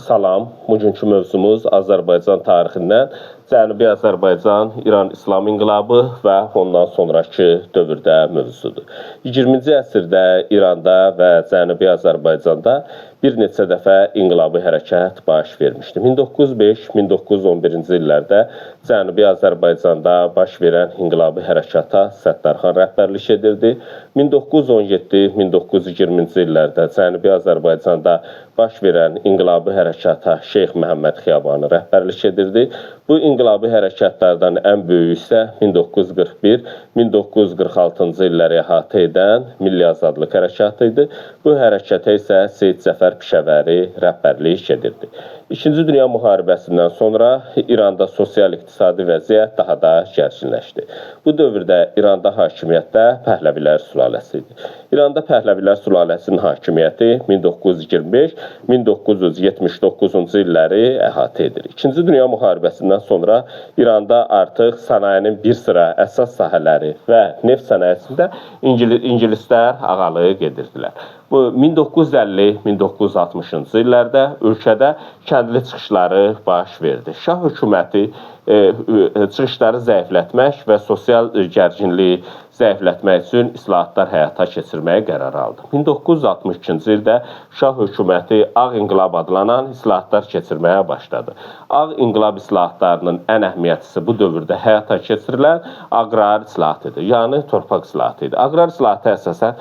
Salam, bugünkü mövzumuz Azərbaycan tarixindən Cənubi Azərbaycan, İran İslam İnqilabı və ondan sonraki dövrdə mövzusudur. 20-ci əsrdə İranda və Cənubi Azərbaycanda bir neçə dəfə inqilabi hərəkət baş vermişdi. 1905-1911-ci illərdə Cənubi Azərbaycanda baş verən inqilabi hərəkata Səttarxan rəhbərlik edirdi. 1917-1920-ci illərdə Cənubi Azərbaycanda baş verən inqilabi hərəkata Şeyx Məhəmməd Xiyabani rəhbərlik edirdi. Bu inqilabi hərəkatlardan ən böyüyü isə 1941-1946-cı illəri əhatə edən Milli Azadlıq Hərəkatı idi. Bu hərəkata isə Seyid Cəfər Pişəvəri rəhbərlik edirdi. İkinci Dünya müharibəsindən sonra İranda sosial-iqtisadi vəziyyət daha da gərginləşdi. Bu dövrdə İranda hakimiyyətdə Pəhləvilər sülaləsi idi. İranda Pəhləvilər sülaləsinin hakimiyyəti 1925-1979-cu illəri əhatə edir. İkinci Dünya müharibəsindən sonra İranda artıq sənayinin bir sıra əsas sahələri və neft sənayesində ingilislər ağalıq edirdilər. Bu 1950-1960-cı illərdə ölkədə kəndli çıxışları baş verdi. Şah hökuməti çıxışları zəiflətmək və sosial gərginliyi zəiflətmək üçün islahatlar həyata keçirməyə qərar aldı. 1962-ci ildə Şah hökuməti Ağ İnqilab adlanan islahatlar keçirməyə başladı. Ağ İnqilab islahatlarının ən əhəmiyyətlisi bu dövrdə həyata keçirilən aqrar islahatı idi, yəni torpaq islahatı idi. Aqrar islahatı əsasən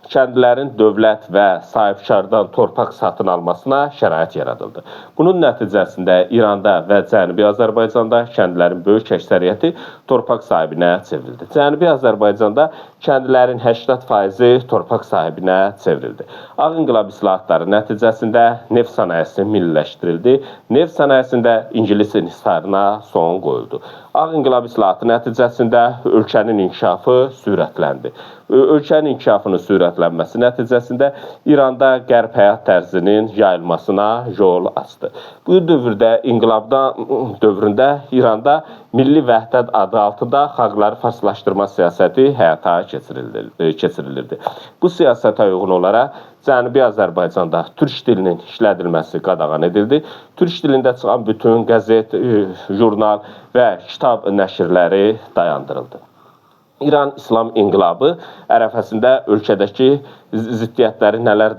kəndlilərin dövlət və sahibkardan torpaq satın almasına şərait yaradıldı. Bunun nəticəsində İranda və Cənubi Azərbaycanda kəndlilərin böyük əksəriyyəti torpaq sahibinə çevrildi. Cənubi Azərbaycanda kəndlilərin 80%-i torpaq sahibinə çevrildi. Ağ İnqilab islahatları nəticəsində neft sənayesi milliləşdirildi. Neft sənayesində ingilis inhisarına son qoyuldu. Ağ İnqilab islahatı nəticəsində ölkənin inkişafı sürətləndi. Ölkənin inkişafının sürətlənməsi nəticəsində İranda qərb həyat tərzinin yayılmasına yol açdı. Bu dövrdə, dövründə İranda Milli Vəhdət adı altında xalqları farslaşdırma siyasəti həyata keçirilirdi. Bu siyasətə uyğun olaraq Cənubi Azərbaycanda türk dilinin işlədilməsi qadağan edildi. Türk dilində çıxan bütün qəzet, jurnal və kitab nəşrləri dayandırıldı. İran İslam İnqilabı ərəfəsində ölkədəki ziddiyyətləri nələr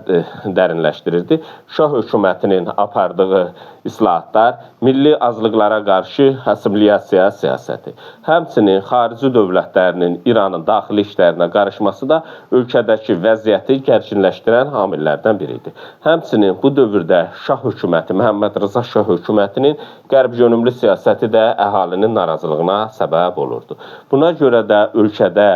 dərinləşdirirdi? Şah hökumətinin apardığı islahatlar, milli azlıqlara qarşı assimiliyasiya siyasəti, həmçinin xarici dövlətlərinin İranın daxili işlərinə qarışması da ölkədəki vəziyyəti gərginləşdirən amillərdən biridir. Həmçinin bu dövrdə Şah hökuməti, Məhəmməd Rza Şah hökumətinin qərb yönümlü siyasəti də əhalinin narazılığına səbəb olurdu. Buna görə də ölkədə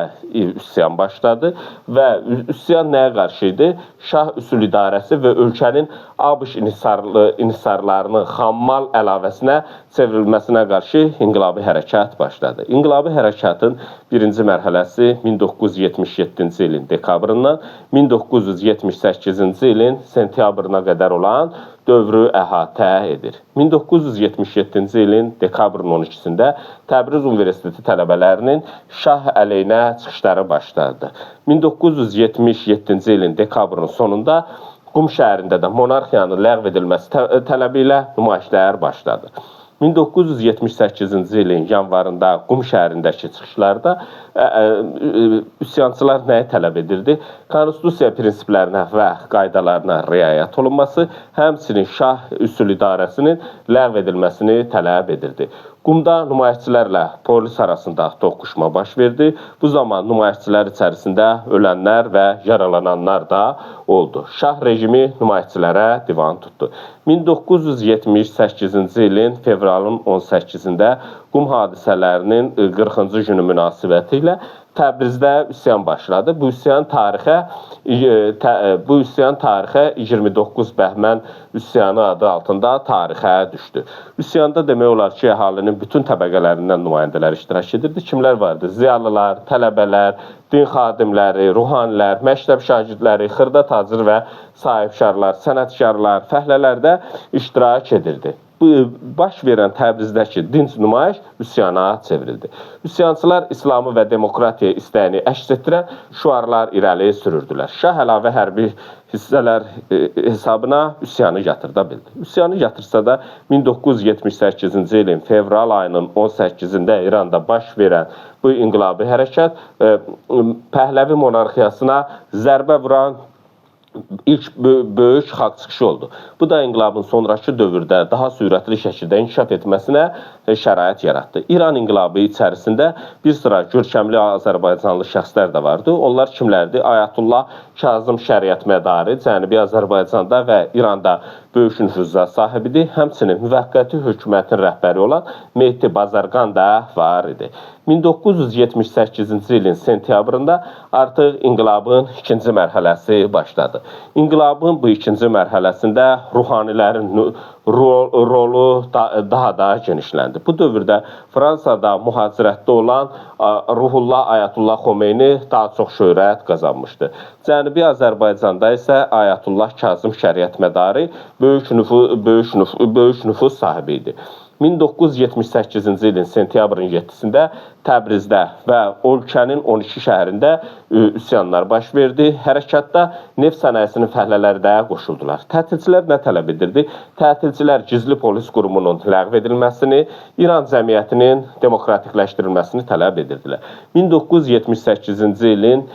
üsyan başladı və üsyan nəyə qarşı idi? Şah üsul idarəsi və ölkənin ABŞ inhisarlarının xammal əlavəsinə çevrilməsinə qarşı inqilabi hərəkat başladı. İnqilabi hərəkatın birinci mərhələsi 1977-ci ilin dekabrından 1978-ci ilin sentyabrına qədər olan dövrü əhatə edir. 1977-ci ilin dekabrın 12-sində Təbriz Universiteti tələbələrinin Şah əleyhinə çıxışları başladı. 1977-ci ilin dekabrın sonunda Qum şəhərində də monarxiyanın ləğv edilməsi tələbi ilə nümayişlər başladı. 1978-ci ilin yanvarında Qum şəhərindəki çıxışlarda üsyançılar nəyi tələb edirdi? Konstitusiya prinsiplərinə və qaydalarına riayət olunması, həmçinin Şah üsul idarəsinin ləğv edilməsini tələb edirdi. Qumda nümayişçilərlə polis arasında toqquşma baş verdi. Bu zaman nümayişçilər içərisində ölənlər və yaralananlar da oldu. Şah rejimi nümayişçilərə divan tutdu. 1978-ci ilin fevralın 18-də Qum hadisələrinin 40-cı günü münasibəti ilə Təbrizdə üsyan başladı. Bu üsyan tarixə 29 Bəhmən üsyanı adı altında tarixə düşdü. Üsyanda demək olar ki, əhalinin bütün təbəqələrindən nümayəndələr iştirak edirdi. Kimlər vardı? Ziyalılar, tələbələr, din xadimləri, ruhanilər, məktəb şagirdləri, xırda tacir və sahibkarlar, sənətkarlar, fəhlələr də iştirak edirdi. baş verən Təbrizdəki dinc nümayiş üsyana çevrildi. Üsyançılar İslamı və demokratiya istəyini əks etdirən şüarlar irəli sürürdülər. Şah əlavə hərbi hissələr hesabına üsyanı yatırda bildi. Üsyanı yatırsa da 1978-ci ilin fevral ayının 18-də İranda baş verən bu inqilabi hərəkat Pəhləvi monarxiyasına zərbə vuran ilk böyük xalq çıxışı oldu. Bu da inqilabın sonraki dövrdə daha sürətli şəkildə inkişaf etməsinə şərait yaratdı. İran inqilabı içərisində bir sıra görkəmli Azərbaycanlı şəxslər də vardı. Onlar kimlərdir? Ayətullah Kazım Şəriət Mədarı Cənubi Azərbaycanda və İranda böyük nüfuza sahibidir. Həmçinin müvəqqəti hökumətin rəhbəri olan Mehdi Bazarqan da var idi. 1978-ci ilin sentyabrında artıq inqilabın ikinci mərhələsi başladı. İnqilabın bu ikinci mərhələsində ruhanilərin rolu daha da genişləndi. Bu dövrdə Fransada mühacirətdə olan Ruhullah Ayətullah Xomeyni daha çox şöhrət qazanmışdı. Cənubi Azərbaycanda isə Ayətullah Kazım Şəriət Mədarı böyük nüfuz sahibi idi. 1978-ci ilin sentyabrın 7-sində Təbrizdə və ölkənin 12 şəhərində üsyanlar baş verdi. Hərəkatda neft sənayesinin fəhlələri də qoşuldular. Tətilçilər nə tələb edirdi? Tətilçilər gizli polis qurumunun ləğv edilməsini, İran cəmiyyətinin demokratikləşdirilməsini tələb edirdilər. 1978-ci ilin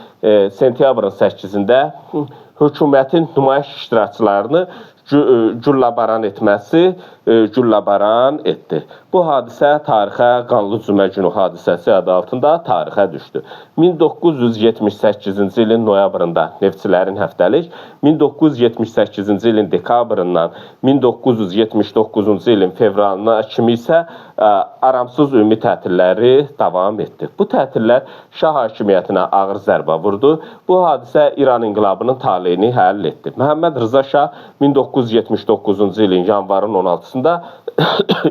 sentyabrın 8-də hökumətin nümayiş iştirakçılarını güllabaran etdi. Bu hadisə tarixə Qanlı Cümə günü hadisəsi adı altında tarixə düşdü. 1978-ci ilin noyabrında Neftçilərin həftəlik, 1978-ci ilin dekabrından 1979-cu ilin fevralına kimi isə aramsız ümumi tətilləri davam etdi. Bu tətillər Şah hakimiyyətinə ağır zərbə vurdu. Bu hadisə İran inqilabının taleyini həll etdi. Məhəmməd Rıza Şah 1979-cu ilin yanvarın 16-sında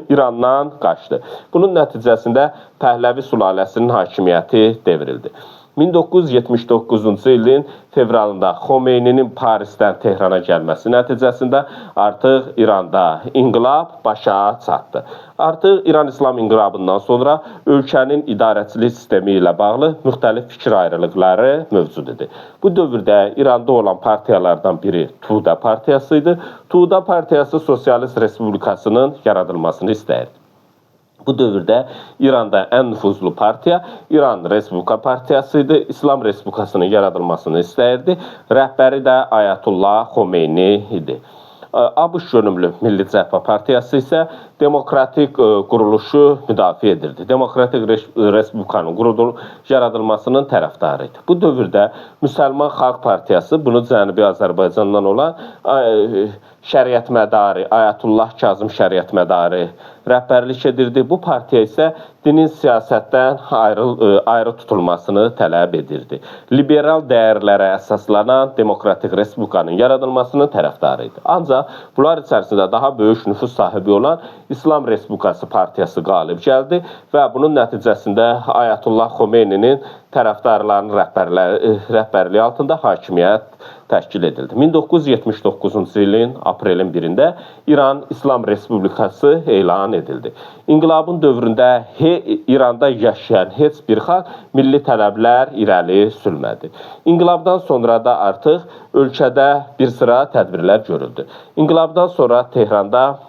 İrandan qaçdı. Bunun nəticəsində Pəhləvi sülaləsinin hakimiyyəti devrildi. 1979-cu ilin fevralında Xomeyninin Parisdən Tehrana gəlməsi nəticəsində artıq İranda inqilab başa çatdı. Artıq İran İslam inqilabından sonra ölkənin idarəçilik sistemi ilə bağlı müxtəlif fikir ayrılıqları mövcud idi. Bu dövrdə İranda olan partiyalardan biri Tuda partiyası idi. Tuda partiyası Sosialist Respublikasının yaradılmasını istəyirdi. Bu dövrdə İranda ən nüfuzlu partiya İran Respublika Partiyası idi. İslam Respublikasının yaradılmasını istəyirdi. Rəhbəri də Ayətullah Xomeyni idi. ABŞ yönümlü Milli Cəbhə Partiyası isə demokratik quruluşu müdafiə edirdi. Demokratik Respublikanın yaradılmasının tərəfdarı idi. Bu dövrdə Müsəlman Xalq Partiyası, bunu Cənubi Azərbaycandan olan Şəriət Mədarı, Ayətullah Kazım Şəriət Mədarı rəhbərlik edirdi. Bu partiya isə dinin siyasətdən ayrı tutulmasını tələb edirdi. Liberal dəyərlərə əsaslanan Demokratik Respublikanın yaradılmasının tərəfdarı idi. Ancaq bunlar içərisində daha böyük nüfuz sahibi olan İslam Respublikası Partiyası qalib gəldi və bunun nəticəsində Ayətullah Xomeyninin tərəfdarlarının rəhbərliyi altında hakimiyyət təşkil edildi. 1979-cu ilin aprelin 1-də İran İslam Respublikası elan edildi. İnqilabın dövründə İranda yaşayan heç bir xalq milli tələblər irəli sürmədi. İnqilabdan sonra da artıq ölkədə bir sıra tədbirlər görüldü. İnqilabdan sonra Tehranda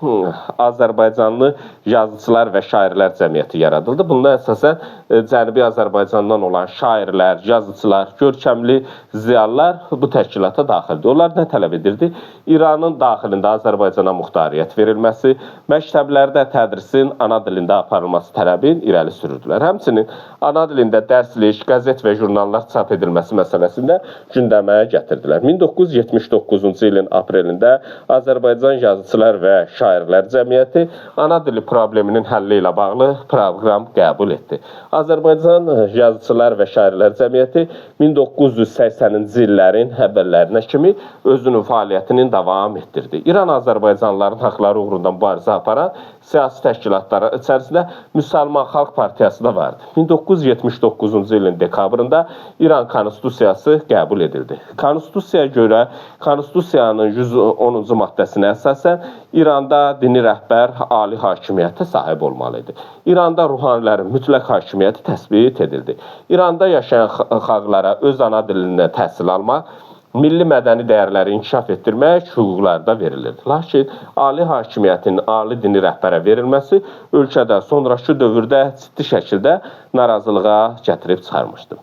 Azərbaycanlı yazıçılar və şairlər cəmiyyəti yaradıldı. Bunda əsasən Cənubi Azərbaycandan olan şairlər, yazıçılar, görkəmli ziyalılar bu təşkilata daxildir. Onlar nə tələb edirdi? İranın daxilində Azərbaycana muxtariyyət verilməsi, məktəblərdə tədrisin ana dilində aparılması tələbini irəli sürürdülər. Həmçinin ana dilində dərslik, qəzet və jurnallar çap edilməsi məsələsində gündəmə gətirdilər. 1979-cu ilin aprelində Azərbaycan Yazıçılar və Şairlər Cəmiyyəti ana dili probleminin həlli ilə bağlı proqram qəbul etdi. Azərbaycan Yazıçılar və və Şairlər Cəmiyyəti 1980-ci illərin əvvəllərinə kimi özünün fəaliyyətini davam etdirdi. İran Azərbaycanlıların haqları uğrunda mübarizə aparan siyasi təşkilatları içərisində Müsəlman Xalq Partiyası da vardı. 1979-cu ilin dekabrında İran Konstitusiyası qəbul edildi. Konstitusiyaya görə, Konstitusiyanın 110-cu maddəsinə əsasən İranda dini rəhbər ali hakimiyyətə sahib olmalıdır. İranda ruhanilərin mütləq hakimiyyəti təsbit edildi. İranda yaşayan xalqlara öz ana dilində təhsil almaq, milli mədəni dəyərləri inkişaf etdirmək hüquqları da verilirdi. Lakin ali hakimiyyətin ali dini rəhbərə verilməsi ölkədə sonrakı dövrdə ciddi şəkildə narazılığa gətirib çıxarmışdı.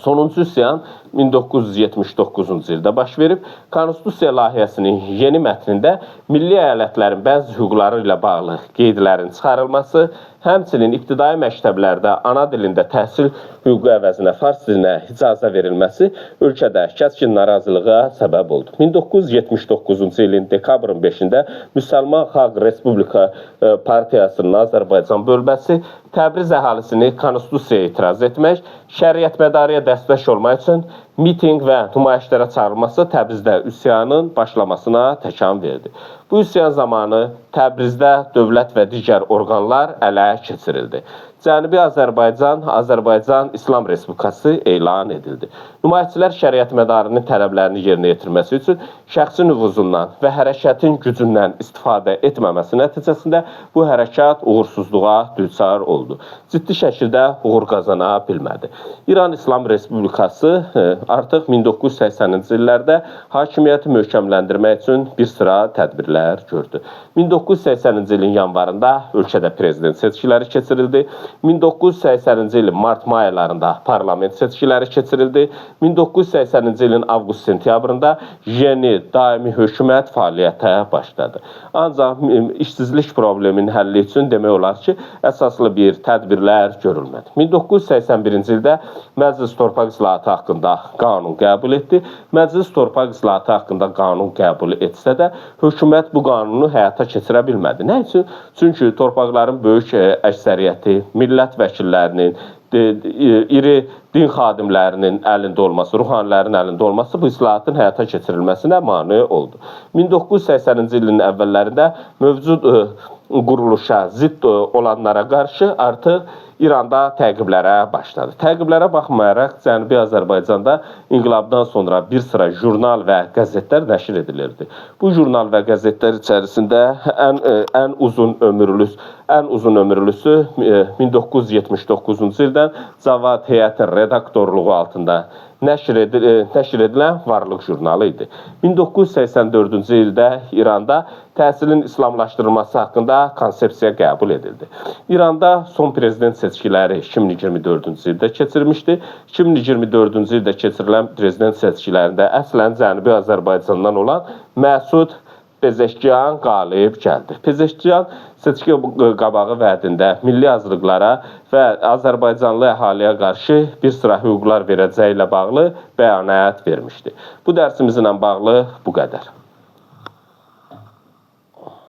Sonuncu üsyan 1979-cu ildə baş verib, Konstitusiya layihəsinin yeni mətnində milli əyalətlərin bəzi hüquqları ilə bağlı qeydlərin çıxarılması, həmçinin ibtidai məktəblərdə ana dilində təhsil hüququ əvəzinə fars dilinə icazə verilməsi ölkədə kəskin narazılığa səbəb oldu. 1979-cu ilin dekabrın 5-də Müsəlman Xalq Respublika Partiyasının Azərbaycan bölməsi Təbriz əhalisini Konstitusiyaya etiraz etmək, şəriətmədarıya dəstək olmaq üçün miting və nümayişlərə çağırılması Təbrizdə üsyanın başlamasına təkan verdi. Bu üsyan zamanı Təbrizdə dövlət və digər orqanlar ələ keçirildi. Cənubi Azərbaycan İslam Respublikası elan edildi. Nümayişçilər şəriətmədarının tələblərini yerinə yetirməsi üçün şəxsi nüfuzundan və hərəkətin gücündən istifadə etməməsi nəticəsində bu hərəkat uğursuzluğa düçar oldu. Ciddi şəkildə uğur qazana bilmədi. İran İslam Respublikası artıq 1980-ci illərdə hakimiyyəti möhkəmləndirmək üçün bir sıra tədbirlər gördü. 1980-ci ilin yanvarında ölkədə prezident seçkiləri keçirildi. 1980-ci ilin mart-may aylarında parlament seçkiləri keçirildi. 1980-ci ilin avqust-sentyabrında yeni daimi hökumət fəaliyyətə başladı. Ancaq işsizlik probleminin həlli üçün demək olar ki, əsaslı bir tədbirlər görülmədi. 1981-ci ildə Məclis Torpaq İslahatı haqqında qanun qəbul etdi. Məclis Torpaq İslahatı haqqında qanun qəbul etsə də, hökumət bu qanunu həyata keçirə bilmədi. Nə üçün? Çünki torpaqların böyük əksəriyyəti millət vəkillərinin, iri din xadimlərinin əlində olması, ruhanilərin əlində olması bu islahatın həyata keçirilməsinə mane oldu. 1980-ci ilin əvvəllərində mövcud quruluşa zidd olanlara qarşı artıq İranda təqiblərə başladı. Təqiblərə baxmayaraq Cənubi Azərbaycanda inqilabdan sonra bir sıra jurnal və qəzetlər nəşr edilirdi. Bu jurnal və qəzetlər içərisində ən uzun ömürlüsü 1979-cu ildən Cavad Həyətin redaktorluğu altında nəşr edilən Varlıq jurnalı idi. 1984-cü ildə İranda təhsilin İslamlaşdırılması haqqında konsepsiya qəbul edildi. İranda son prezident seçkiləri 2024-cü ildə keçirmişdi. 2024-cü ildə keçirilən prezident seçkilərində əslən Cənubi Azərbaycandan olan Məsud Pezeşkiyan qalib gəldi. Pezeşkiyan seçki qabağı vədində milli azlıqlara və Azərbaycanlı əhaliyə qarşı bir sıra hüquqlar verəcəyi ilə bağlı bəyanat vermişdi. Bu dərsimizlə bağlı bu qədər.